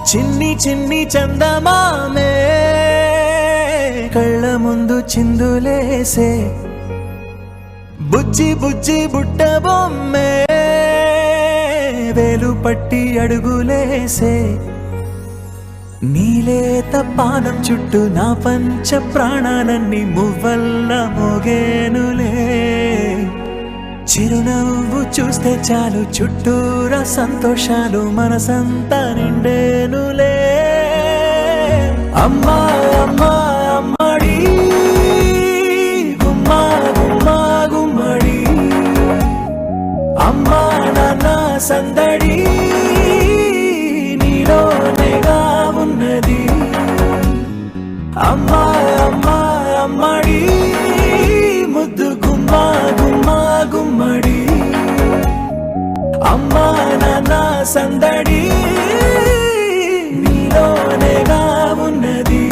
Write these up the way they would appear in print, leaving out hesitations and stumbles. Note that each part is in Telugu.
చిన్ని చిన్ని చందమామే కళ్ళ ముందు చిందులేసే బుజ్జి బుజ్జి బుట్ట బొమ్మే వేలు పట్టి అడుగులేసే నీలేత పానం చుట్టూ నా పంచ ప్రాణాలన్నీ మువ్వల్ల మోగేనులే చిరునవ్వు చూస్తే చాలు చుట్టూరా సంతోషాలు మనసంతా నిండేనులే అమ్మా అమ్మా అమ్మడి గుమ్మా గుమ్మా గుమ్మడి అమ్మా నాన్న సందడి నీలోనేగా ఉన్నది అమ్మా అమ్మా అమ్మడి ముద్దు గుమ్మా గుమ్మా గుమ్మడి అమ్మా నాన్న సందడి నీలోనేగా ఉన్నది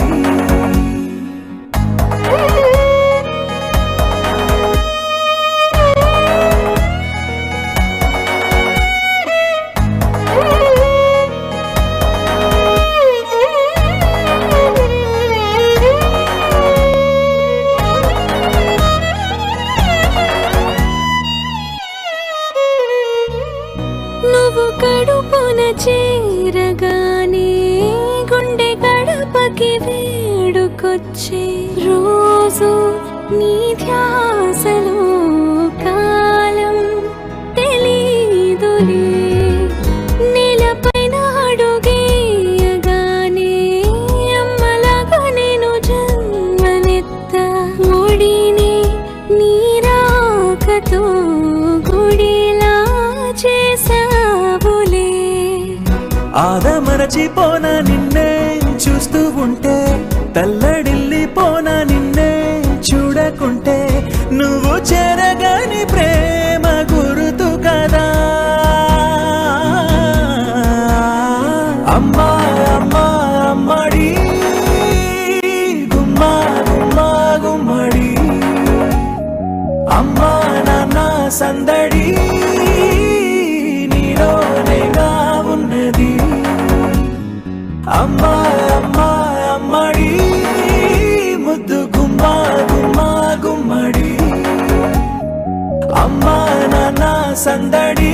నువ్వు కడుపున చేరగానే గుండె గడపకి వేడుకొచ్చే రోజు నీ ధ్యాసలో కాలం తెలీదులే నేలపైన అడుగేయగానే అమ్మలాగా నేను జన్మనెత్త ఒడిని నీ రాకతో గుడిలా చేసావులే ఆదమరచిపోనా నిన్నే చూస్తూ ఉంటే తల్లడిల్లిపోనా నిన్నే చూడకుంటే నువ్వు చెరగని ప్రేమ గురుతు కదా అమ్మా అమ్మా అమ్మడి గుమ్మా గుమ్మా గుమ్మడి అమ్మా నాన్న సందడి నీలోనేగా ఉన్నది అమ్మా అమ్మా అమ్మడి ముద్దు గుమ్మా గుమ్మా గుమ్మడి అమ్మా నాన్న సందడి